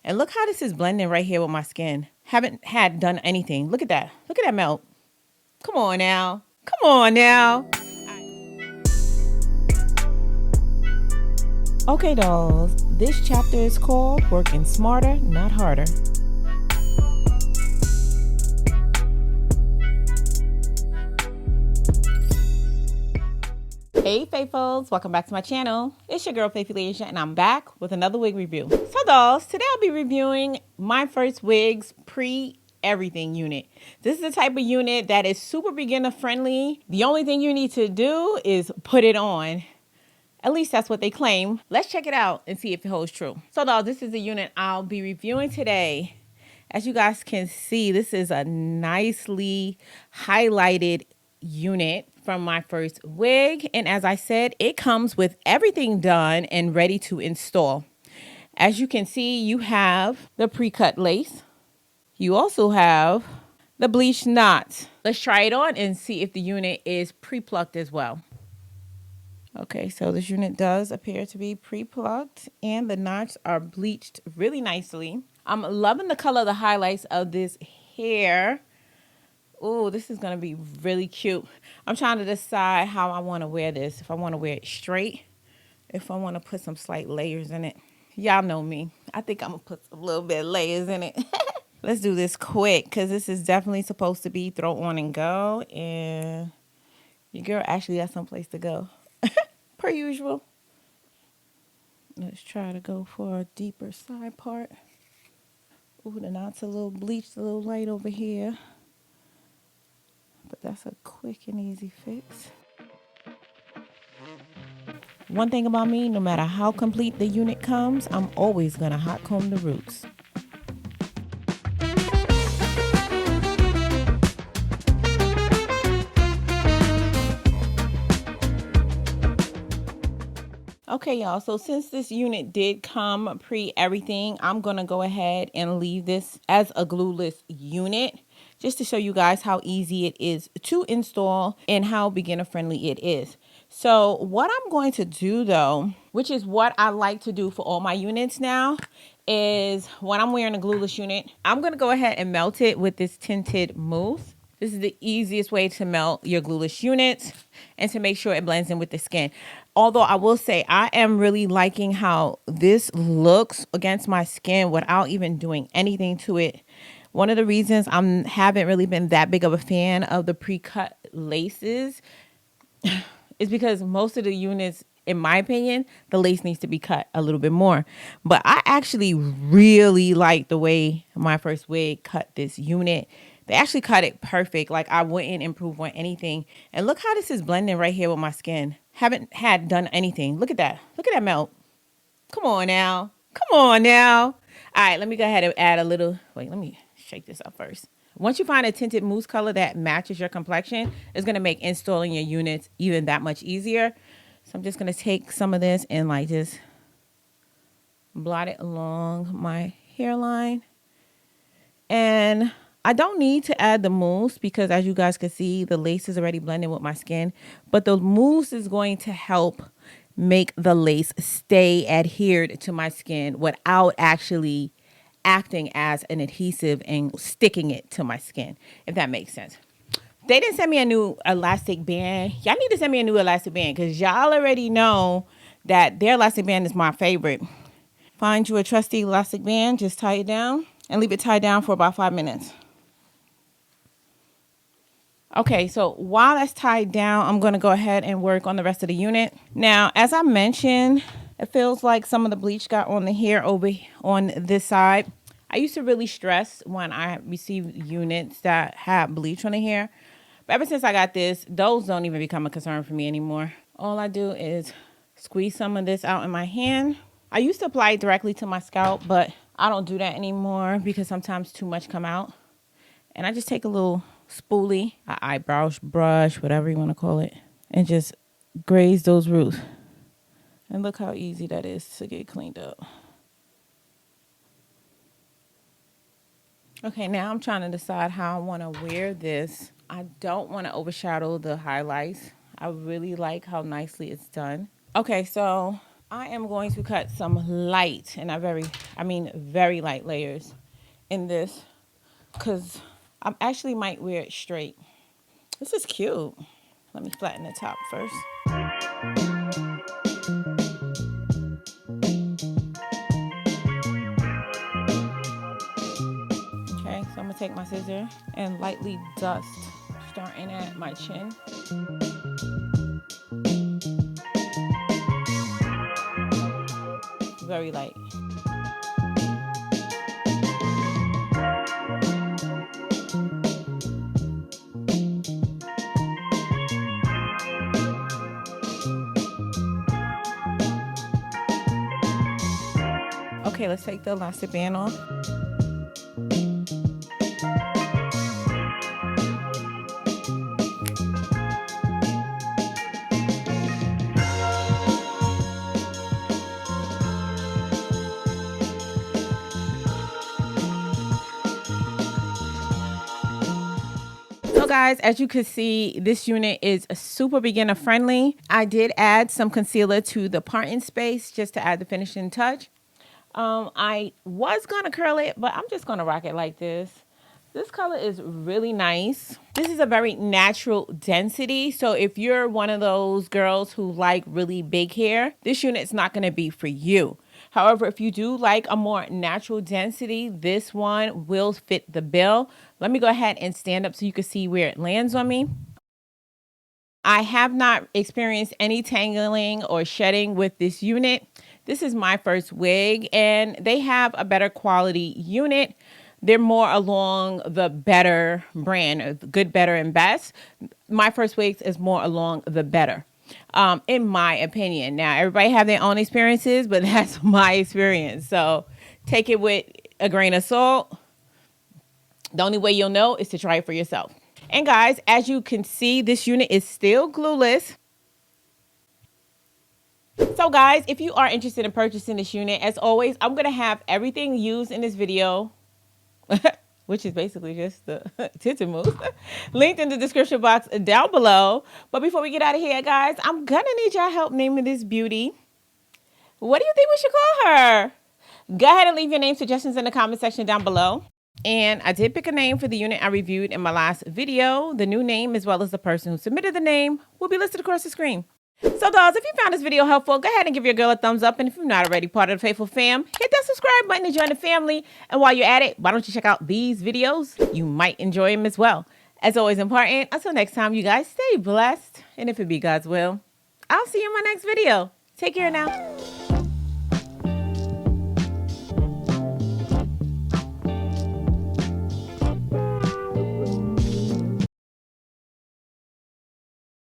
And look how this is blending right here with my skin. Haven't had done anything. Look at that. Look at that melt. Come on now. Come on now. Okay, dolls. This chapter is called Working Smarter, Not Harder. Hey faithfuls, welcome back to my channel. It's your girl 𝐖𝐢𝐠 and I'm back with another wig review. So dolls, today I'll be reviewing my first wigs pre-everything unit. This is the type of unit that is super beginner friendly. The only thing you need to do is put it on. At least that's what they claim. Let's check it out and see if it holds true. So dolls, this is the unit I'll be reviewing today. As you guys can see, this is a nicely highlighted unit from my first wig, and as I said, it comes with everything done and ready to install. As you can see, you have the pre-cut lace. You also have the bleached knots. Let's try it on and see if the unit is pre-plucked as well. Okay, so this unit does appear to be pre-plucked and the knots are bleached really nicely. I'm loving the color of the highlights of this hair. Oh, this is going to be really cute. I'm trying to decide how I want to wear this. If I want to wear it straight, if I want to put some slight layers in it. Y'all know me. I think I'm going to put a little bit of layers in it. Let's do this quick because this is definitely supposed to be throw on and go. And your girl actually got someplace to go. Per usual. Let's try to go for a deeper side part. Ooh, the knot's a little bleached, a little light over here. But that's a quick and easy fix. One thing about me, no matter how complete the unit comes, I'm always gonna hot comb the roots. Okay, y'all, so since this unit did come pre-everything, I'm gonna go ahead and leave this as a glueless unit, just to show you guys how easy it is to install and how beginner friendly it is. So what I'm going to do though, which is what I like to do for all my units now, is when I'm wearing a glueless unit, I'm going to go ahead and melt it with this tinted mousse. This is the easiest way to melt your glueless units and to make sure it blends in with the skin. Although I will say I am really liking how this looks against my skin without even doing anything to it. One of the reasons I haven't really been that big of a fan of the pre-cut laces is because most of the units, in my opinion, the lace needs to be cut a little bit more. But I actually really like the way my first wig cut this unit. They actually cut it perfect. Like I wouldn't improve on anything. And look how this is blending right here with my skin. Haven't had done anything. Look at that. Look at that melt. Come on now. Come on now. All right, let me go ahead and add a little. Wait, let me shake this up first. Once you find a tinted mousse color that matches your complexion, it's going to make installing your units even that much easier. So I'm just going to take some of this and like just blot it along my hairline. And I don't need to add the mousse because as you guys can see, the lace is already blending with my skin. But the mousse is going to help make the lace stay adhered to my skin without actually acting as an adhesive and sticking it to my skin, if that makes sense. They didn't send me a new elastic band. Y'all need to send me a new elastic band because y'all already know that their elastic band is my favorite. Find you a trusty elastic band, just tie it down and leave it tied down for about 5 minutes. Okay, so while that's tied down, I'm going to go ahead and work on the rest of the unit. Now, as I mentioned, it feels like some of the bleach got on the hair over on this side. I used to really stress when I received units that had bleach on the hair. But ever since I got this, those don't even become a concern for me anymore. All I do is squeeze some of this out in my hand. I used to apply it directly to my scalp, but I don't do that anymore because sometimes too much come out. And I just take a little spoolie, an eyebrow brush, whatever you want to call it, and just graze those roots. And look how easy that is to get cleaned up. Okay, now I'm trying to decide how I want to wear this. I don't want to overshadow the highlights. I really like how nicely it's done. Okay, so I am going to cut some light, and very light layers in this because I actually might wear it straight. This is cute. Let me flatten the top first. Okay, so I'm gonna take my scissor and lightly dust, starting at my chin. Very light. Okay, let's take the elastic band off. So guys, as you can see, this unit is super beginner friendly. I did add some concealer to the parting space just to add the finishing touch. I was gonna curl it, but I'm just gonna rock it like this. This color is really nice. This is a very natural density. So if you're one of those girls who like really big hair, this unit's not gonna be for you. However, if you do like a more natural density, this one will fit the bill. Let me go ahead and stand up so you can see where it lands on me. I have not experienced any tangling or shedding with this unit. This is my first wig, and they have a better quality unit. They're more along the better brand, good, better, and best. My first wigs is more along the better, in my opinion. Now, everybody have their own experiences, but that's my experience. So take it with a grain of salt. The only way you'll know is to try it for yourself. And guys, as you can see, this unit is still glueless. So guys, if you are interested in purchasing this unit, as always, I'm going to have everything used in this video, which is basically just the tits and moves, linked in the description box down below. But before we get out of here, guys, I'm going to need y'all help naming this beauty. What do you think we should call her? Go ahead and leave your name suggestions in the comment section down below. And I did pick a name for the unit I reviewed in my last video. The new name, as well as the person who submitted the name, will be listed across the screen. So dolls, if you found this video helpful, go ahead and give your girl a thumbs up. And if you're not already part of the Faithful Fam, hit that subscribe button to join the family. And while you're at it, why don't you check out these videos? You might enjoy them as well. As always important, until next time, you guys stay blessed. And if it be God's will, I'll see you in my next video. Take care now.